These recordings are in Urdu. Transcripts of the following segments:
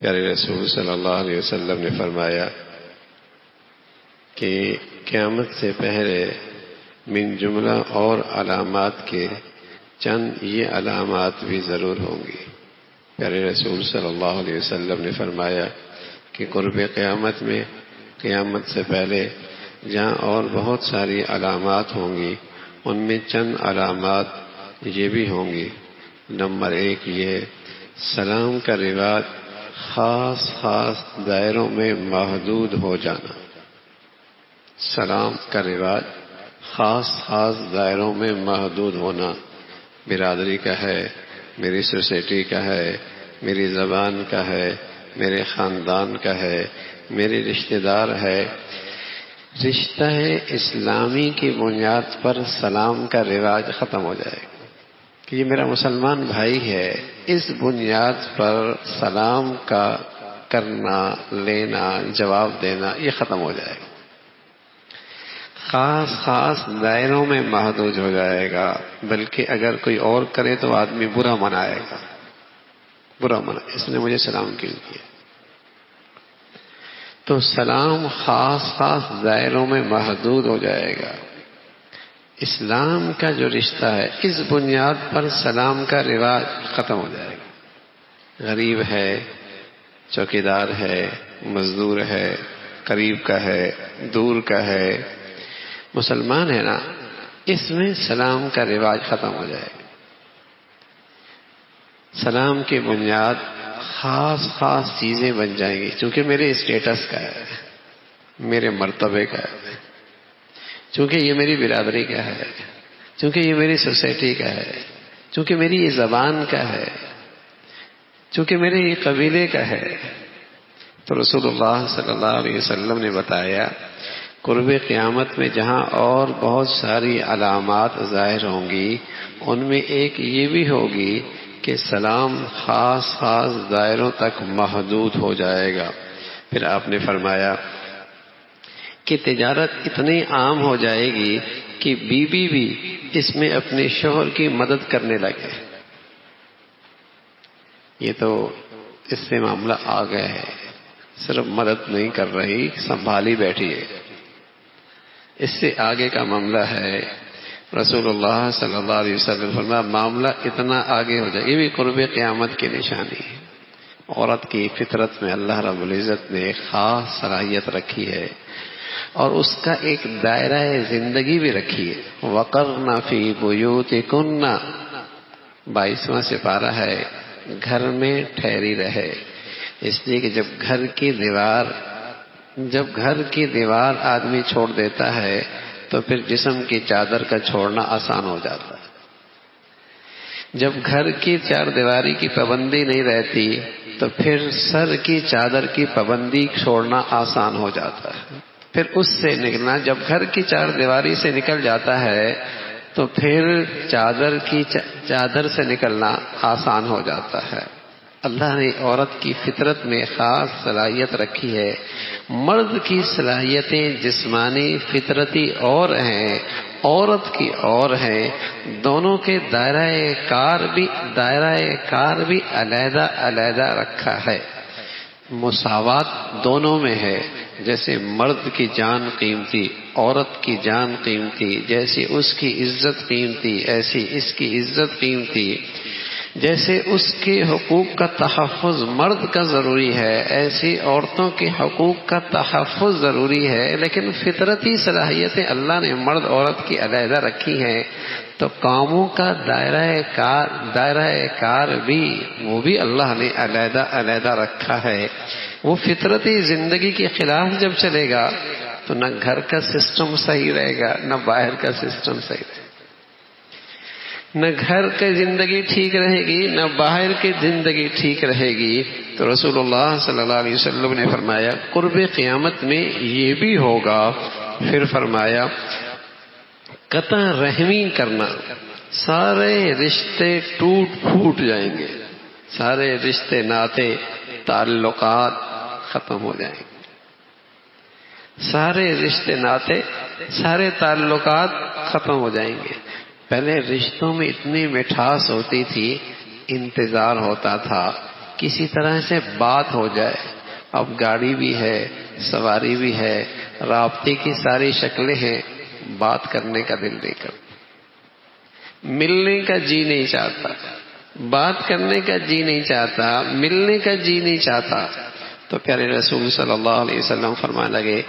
پیارے رسول صلی اللہ علیہ وسلم نے فرمایا کہ قیامت سے پہلے من جملہ اور علامات کے چند یہ علامات بھی ضرور ہوں گی۔ پیارے رسول صلی اللہ علیہ وسلم نے فرمایا کہ قرب قیامت میں قیامت سے پہلے جہاں اور بہت ساری علامات ہوں گی، ان میں چند علامات یہ بھی ہوں گی۔ نمبر 1 یہ سلام کا رواج خاص دائروں میں محدود ہو جانا۔ سلام کا رواج خاص دائروں میں محدود ہونا، برادری کا ہے، میری سوسائٹی کا ہے، میری زبان کا ہے، میرے خاندان کا ہے، میرے رشتہ دار ہے۔ رشتہ اسلامی کی بنیاد پر سلام کا رواج ختم ہو جائے گا کہ یہ میرا مسلمان بھائی ہے، اس بنیاد پر سلام کا کرنا، لینا، جواب دینا یہ ختم ہو جائے گا۔ خاص دائروں میں محدود ہو جائے گا، بلکہ اگر کوئی اور کرے تو آدمی برا منائے گا، اس نے مجھے سلام کیوں کیا۔ تو سلام خاص دائروں میں محدود ہو جائے گا۔ اسلام کا جو رشتہ ہے اس بنیاد پر سلام کا رواج ختم ہو جائے گا۔ غریب ہے، چوکیدار ہے، مزدور ہے، قریب کا ہے، دور کا ہے، مسلمان ہے نا، اس میں سلام کا رواج ختم ہو جائے گا۔ سلام کی بنیاد خاص چیزیں بن جائیں گی، چونکہ میرے اسٹیٹس کا ہے، میرے مرتبے کا ہے، چونکہ یہ میری برادری کا ہے، چونکہ یہ میری سوسائٹی کا ہے، چونکہ میری یہ زبان کا ہے، چونکہ میرے یہ قبیلے کا ہے۔ تو رسول اللہ صلی اللہ علیہ وسلم نے بتایا قرب قیامت میں جہاں اور بہت ساری علامات ظاہر ہوں گی، ان میں ایک یہ بھی ہوگی کہ سلام خاص دائروں تک محدود ہو جائے گا۔ پھر آپ نے فرمایا کہ تجارت اتنی عام ہو جائے گی کہ بیوی بھی اس میں اپنے شوہر کی مدد کرنے لگے۔ یہ تو اس سے معاملہ آ گیا ہے، صرف مدد نہیں کر رہی، سنبھالی بیٹھی ہے۔ اس سے آگے کا معاملہ ہے، رسول اللہ صلی اللہ علیہ وسلم فرمایا معاملہ اتنا آگے ہو جائے، یہ بھی قرب قیامت کی نشانی ہے۔ عورت کی فطرت میں اللہ رب العزت نے ایک خاص صلاحیت رکھی ہے اور اس کا ایک دائرہ زندگی بھی رکھی ہے۔ وَقَرْنَ فِي بُيُوتِكُنَّ 22واں سپارہ ہے، گھر میں ٹھہری رہے، اس لیے کہ جب گھر کی دیوار آدمی چھوڑ دیتا ہے تو پھر جسم کی چادر کا چھوڑنا آسان ہو جاتا ہے۔ جب گھر کی چار دیواری کی پابندی نہیں رہتی تو پھر سر کی چادر کی پابندی چھوڑنا آسان ہو جاتا ہے۔ پھر اس سے نکلنا، جب گھر کی چار دیواری سے نکل جاتا ہے تو پھر چادر سے نکلنا آسان ہو جاتا ہے۔ اللہ نے عورت کی فطرت میں خاص صلاحیت رکھی ہے۔ مرد کی صلاحیتیں جسمانی فطرتی اور ہیں، عورت کی اور ہیں، دونوں کے دائرہ کار بھی علیحدہ رکھا ہے۔ مساوات دونوں میں ہے، جیسے مرد کی جان قیمتی، عورت کی جان قیمتی، جیسے اس کی عزت قیمتی ایسی اس کی عزت قیمتی، جیسے اس کے حقوق کا تحفظ مرد کا ضروری ہے ایسی عورتوں کے حقوق کا تحفظ ضروری ہے۔ لیکن فطرتی صلاحیتیں اللہ نے مرد عورت کی علیحدہ رکھی ہیں، تو کاموں کا دائرہ کار بھی وہ بھی اللہ نے علیحدہ رکھا ہے۔ وہ فطرتی زندگی کے خلاف جب چلے گا تو نہ گھر کا سسٹم صحیح رہے گا، نہ باہر کا سسٹم صحیح رہے گا، نہ گھر کی زندگی ٹھیک رہے گی، نہ باہر کی زندگی ٹھیک رہے گی۔ تو رسول اللہ صلی اللہ علیہ وسلم نے فرمایا قرب قیامت میں یہ بھی ہوگا۔ پھر فرمایا قطع رحمی کرنا، سارے رشتے ٹوٹ پھوٹ جائیں گے، سارے رشتے ناطے تعلقات ختم ہو جائیں گے، سارے رشتے ناطے سارے تعلقات ختم ہو جائیں گے۔ پہلے رشتوں میں اتنی مٹھاس ہوتی تھی، انتظار ہوتا تھا، کسی طرح سے بات ہو جائے. اب گاڑی بھی ہے، سواری بھی ہے، رابطے کی ساری شکلیں ہیں، بات کرنے کا دل نہیں کرتا، ملنے کا جی نہیں چاہتا، بات کرنے کا جی نہیں چاہتا، ملنے کا جی نہیں چاہتا. تو پیارے رسول صلی اللہ علیہ وسلم فرمانے لگے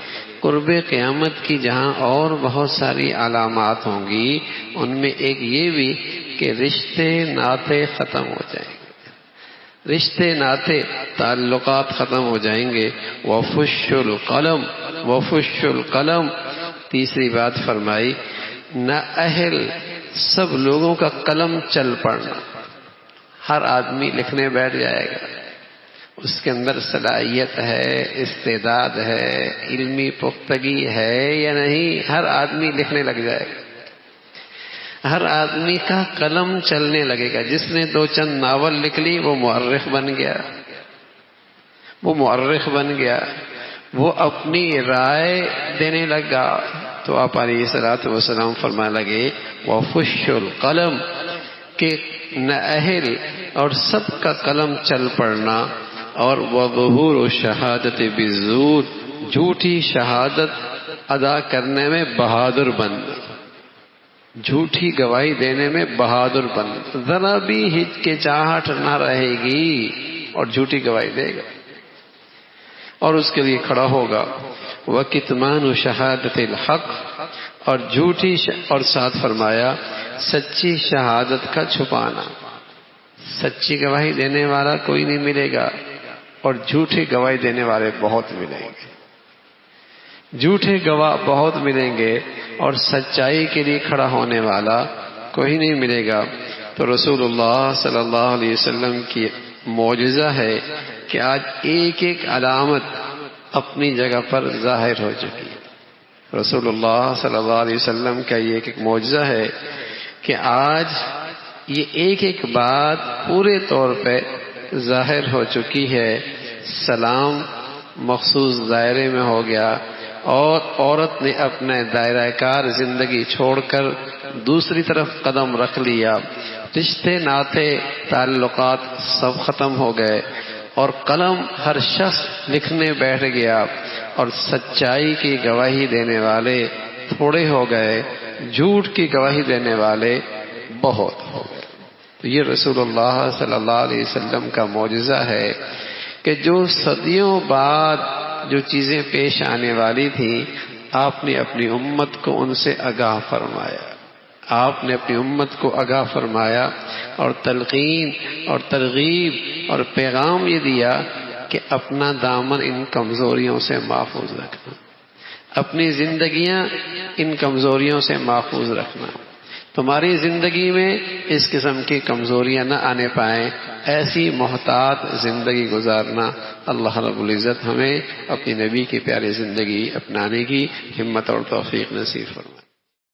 قرب قیامت کی جہاں اور بہت ساری علامات ہوں گی، ان میں ایک یہ بھی کہ رشتے ناطے ختم ہو جائیں گے، رشتے ناطے تعلقات ختم ہو جائیں گے. وفش القلم، وفش القلم. تیسری بات فرمائی نہ اہل سب لوگوں کا قلم چل پڑنا. ہر آدمی لکھنے بیٹھ جائے گا، اس کے اندر صلاحیت ہے، استعداد ہے، علمی پختگی ہے یا نہیں، ہر آدمی لکھنے لگ جائے گا. ہر آدمی کا قلم چلنے لگے گا. جس نے 2 چند ناول لکھ لی وہ مؤرخ بن گیا، وہ مؤرخ بن گیا، وہ اپنی رائے دینے لگا. تو آپ علیہ الصلوۃ والسلام فرمانے لگے وفش القلم کہ نہ اہل اور سب کا قلم چل پڑنا. اور وظہور الشہادت بالزور، جھوٹی شہادت ادا کرنے میں بہادر بننا، جھوٹی گواہی دینے میں بہادر بننا. ذرا بھی ہچکچاہٹ نہ رہے گی اور جھوٹی گواہی دے گا اور اس کے لیے کھڑا ہوگا. وکتمان شہادت الحق، اور جھوٹی اور ساتھ فرمایا سچی شہادت کا چھپانا. سچی گواہی دینے والا کوئی نہیں ملے گا اور جھوٹی گواہی دینے والے بہت ملیں گے. جھوٹے گواہ بہت ملیں گے اور سچائی کے لیے کھڑا ہونے والا کوئی نہیں ملے گا. تو رسول اللہ صلی اللہ علیہ وسلم کی معجزہ ہے کہ آج ایک ایک علامت اپنی جگہ پر ظاہر ہو چکی ہے. رسول اللہ صلی اللہ علیہ وسلم کا یہ ایک معجزہ ہے کہ آج یہ ایک ایک بات پورے طور پہ ظاہر ہو چکی ہے. سلام مخصوص دائرے میں ہو گیا اور عورت نے اپنے دائرہ کار زندگی چھوڑ کر دوسری طرف قدم رکھ لیا. رشتے ناطے تعلقات سب ختم ہو گئے اور قلم ہر شخص لکھنے بیٹھ گیا اور سچائی کی گواہی دینے والے تھوڑے ہو گئے، جھوٹ کی گواہی دینے والے بہت ہو گئے. تو یہ رسول اللہ صلی اللہ علیہ وسلم کا معجزہ ہے کہ جو صدیوں بعد جو چیزیں پیش آنے والی تھیں آپ نے اپنی امت کو ان سے آگاہ فرمایا. آپ نے اپنی امت کو آگاہ فرمایا اور تلقین اور ترغیب اور پیغام یہ دیا کہ اپنا دامن ان کمزوریوں سے محفوظ رکھنا، اپنی زندگیاں ان کمزوریوں سے محفوظ رکھنا. تمہاری زندگی میں اس قسم کی کمزوریاں نہ آنے پائیں، ایسی محتاط زندگی گزارنا. اللہ رب العزت ہمیں اپنی نبی کی پیاری زندگی اپنانے کی ہمت اور توفیق نصیب فرمائے.